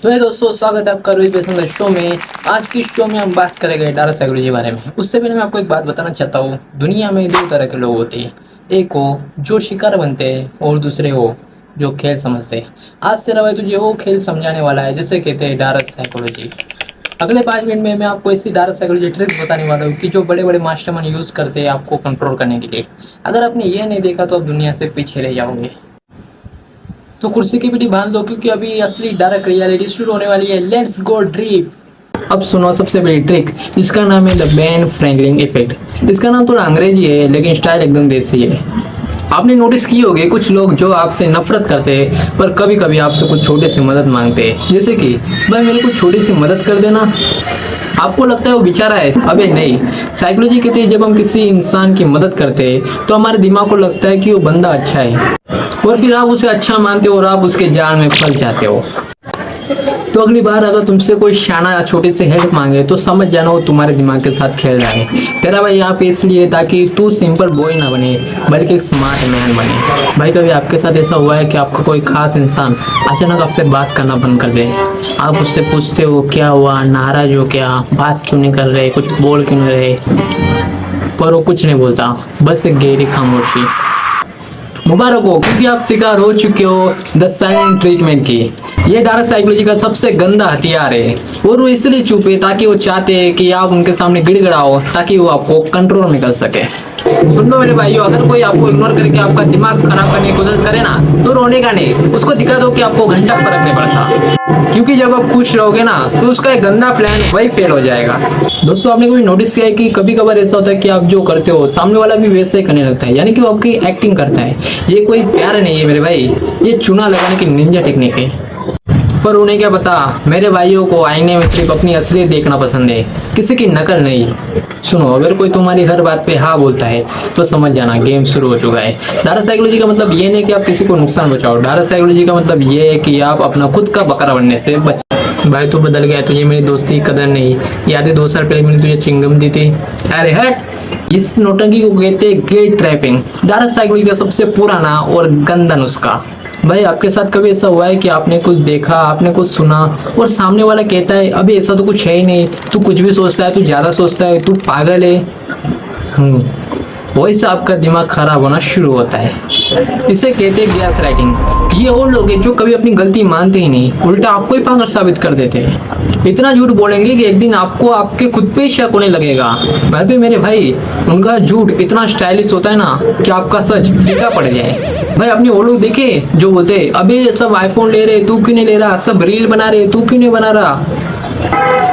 तो है दोस्तों, स्वागत है आपका रोहित वैष्णव शो में। आज की शो में हम बात करेंगे डार्क साइकोलॉजी के बारे में। उससे पहले मैं आपको एक बात बताना चाहता हूँ। दुनिया में दो तरह के लोग होते हैं, एक हो जो शिकार बनते हैं और दूसरे हो जो खेल समझते हैं। आज से रवा तुझे वो खेल समझाने वाला है जिसे कहते हैं डार्क साइकोलॉजी। अगले 5 मिनट में मैं आपको ऐसी डार्क साइकोलॉजी ट्रिक्स बताने वाला हूँ कि जो बड़े बड़े मास्टरमाइंड यूज़ करते हैं आपको कंट्रोल करने के लिए। अगर आपने ये नहीं देखा तो आप दुनिया से पीछे रह जाओगे। तो कुर्सी की पीठी बांध लो क्योंकि अभी असली डार्क रियलिटी शुरू होने वाली है। Let's go drip. अब सुनो सबसे बड़ी ट्रिक, इसका नाम है द बेन फ्रैंकलिन इफेक्ट। इसका नाम थोड़ा अंग्रेजी है लेकिन स्टाइल एकदम देसी है। आपने नोटिस की होगी कुछ लोग जो आपसे नफरत करते हैं पर कभी कभी आपसे कुछ छोटे से मदद मांगते हैं, जैसे कि भाई मेरे को छोटी सी मदद कर देना। आपको लगता है वो बेचारा है, अबे नहीं। साइकोलॉजी कहती है जब हम किसी इंसान की मदद करते हैं तो हमारे दिमाग को लगता है कि वो बंदा अच्छा है और फिर आप उसे अच्छा मानते हो और आप उसके जाल में फंस जाते हो। तो अगली बार अगर तुमसे कोई शाना छोटी सी हेल्प मांगे तो समझ जाना वो तुम्हारे दिमाग के साथ खेल रहा है। तेरा भाई यहाँ पे इसलिए ताकि तू सिंपल बॉय ना बने बल्कि एक स्मार्ट मैन बने। भाई कभी आपके साथ ऐसा हुआ है कि आपका कोई खास इंसान अचानक आपसे बात करना बंद कर दे? आप उससे पूछते हो क्या हुआ, नाराज हो क्या, बात क्यों नहीं कर रहे, कुछ बोल क्यों नहीं रहे, पर वो कुछ नहीं बोलता, बस एक गहरी खामोशी। मुबारक हो क्योंकि आप शिकार हो चुके हो द साइलेंट ट्रीटमेंट की। ये डार्क साइकोलॉजी का सबसे गंदा हथियार है और वो इसलिए चुप है ताकि वो चाहते हैं कि आप उनके सामने गिड़गिड़ाओ ताकि वो आपको कंट्रोल में कर सके। सुन लो मेरे भाइयों, अगर कोई आपको इग्नोर करके आपका दिमाग खराब करने की कोशिश करे ना तो रोने का नहीं, उसको दिखा दो कि आपको घंटा फर्क नहीं पड़ता। क्योंकि जब आप खुश रहोगे ना तो उसका एक गंदा प्लान वही फेल हो जाएगा। दोस्तों आपने कभी नोटिस किया है कि कभी कभार ऐसा होता है कि आप जो करते हो सामने वाला भी वैसे ही करने लगता है, यानी कि वो आपकी एक्टिंग करता है। ये कोई प्यार नहीं है मेरे भाई, ये चूना लगाने की निंजा टेक्निक है। पर उन्हें क्या पता, मेरे भाइयों को आईने में सिर्फ अपनी असलियत देखना पसंद है, किसी की नकल नहीं। सुनो, अगर कोई तुम्हारी हर बात पे हाँ बोलता है तो समझ जाना गेम शुरू हो चुका है। डार्क साइकोलॉजी का मतलब ये नहीं कि आप किसी को नुकसान पहुंचाओ, डार्क साइकोलॉजी का मतलब ये है कि आप अपना खुद का बकरा बनने से बच। भाई तू बदल गया, तुझे मेरी दोस्ती की कदर नहीं। याद है 2 साल पहले मैंने तुझे चिंगम दी थी? अरे हट। इस नोटंकी को कहते हैं गेट ट्रैपिंग, डार्क साइकोलॉजी का सबसे पुराना और गंदा नुस्खा। भाई आपके साथ कभी ऐसा हुआ है कि आपने कुछ देखा, आपने कुछ सुना और सामने वाला कहता है अभी ऐसा तो कुछ है ही नहीं, तू कुछ भी सोचता है, तू ज़्यादा सोचता है, तू पागल है। वही से आपका दिमाग खराब होना शुरू होता है। इसे कहते हैं गैस राइटिंग। ये वो लोग हैं जो कभी अपनी गलती मानते ही नहीं, उल्टा आपको ही पागल साबित कर देते हैं। इतना झूठ बोलेंगे कि एक दिन आपको आपके खुद पे शक होने लगेगा। भाई मेरे भाई, उनका झूठ इतना स्टाइलिश होता है ना कि आपका सच फीका पड़ जाए। भाई आपने वो लोग देखे जो बोलते हैं अबे सब आईफोन ले रहे तू क्यों नहीं ले रहा, सब रील बना रहे तू क्यों नहीं बना रहा।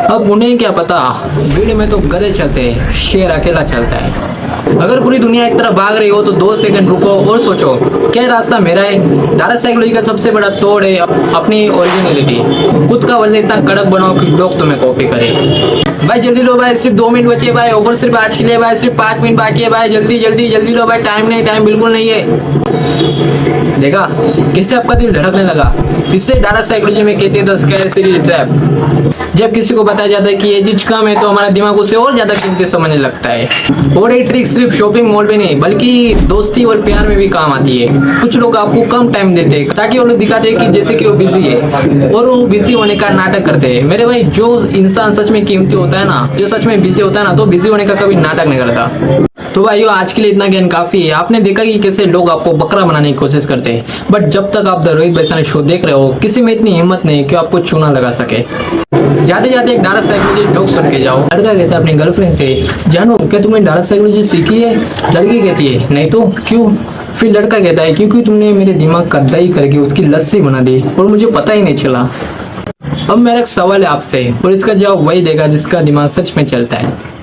अब उन्हें क्या पता, भीड़ में तो गधे चलते हैं, शेर अकेला चलता है। अगर पूरी दुनिया एक तरफ भाग रही हो तो 2 सेकंड रुको और सोचो क्या रास्ता मेरा है। डार्क साइकोलॉजी का सबसे बड़ा तोड़ है अपनी ओरिजिनलिटी। खुद का वर्जन इतना कड़क बनाओ कि लोग तुम्हें कॉपी करें। भाई जल्दी लो भाई, सिर्फ 2 मिनट बचे भाई, ऑफर सिर्फ आज के लिए भाई, सिर्फ 5 मिनट बाकी है भाई, जल्दी जल्दी जल्दी लो भाई, टाइम नहीं, टाइम बिल्कुल नहीं है। देखा कैसे आपका दिल धड़कने लगा? इससे डार्क साइकोलॉजी में कहते हैं द स्कैरसिटी ट्रैप। जब किसी को बताया जाता है कि ये चीज कम है तो हमारा दिमाग उसे और ज्यादा कीमती समझने लगता है। और ये ट्रिक सिर्फ शॉपिंग मॉल में नहीं बल्कि दोस्ती और प्यार में भी काम आती है। कुछ लोग आपको कम टाइम देते हैं ताकि वो लोग दिखाते हैं कि जैसे कि वो बिजी है और वो बिजी होने का नाटक करते हैं। मेरे भाई जो इंसान सच में कीमती होता है ना, जो सच में बिजी होता है ना, तो बिजी होने का कभी नाटक नहीं करता। तो भाइयों आज के लिए इतना ज्ञान काफी है। आपने देखा कि कैसे लोग आपको बकरा बनाने की कोशिश करते हैं, बट जब तक आप द रोहित वैष्णव शो देख रहे हो किसी में इतनी हिम्मत नहीं कि आपको चूना लगा सके। जाते जाते एक डार्क साइकोलॉजी जोक सुन के जाओ। लड़का कहता है अपनी गर्लफ्रेंड से, जानो क्या तुमने डार्क साइकोलॉजी सीखी है? लड़की कहती है नहीं तो क्यों? फिर लड़का कहता है क्योंकि तुमने मेरे दिमाग का दही करके उसकी लस्सी बना दी और मुझे पता ही नहीं चला। अब मेरा एक सवाल है आपसे और इसका जवाब वही देगा जिसका दिमाग सच में चलता है।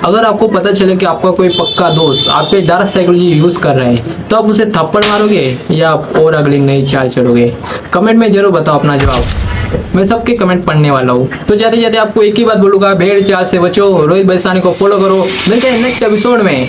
अगर आपको पता चले कि आपका कोई पक्का दोस्त आप पे डार्क साइकोलॉजी यूज कर रहा है तो आप उसे थप्पड़ मारोगे या और अगली नई चाल चलोगे? कमेंट में जरूर बताओ अपना जवाब, मैं सबके कमेंट पढ़ने वाला हूँ। तो जाते जाते आपको एक ही बात बोलूंगा, भेड़ चाल से बचो, रोहित वैष्णव को फॉलो करो। मिलते हैं नेक्स्ट एपिसोड में।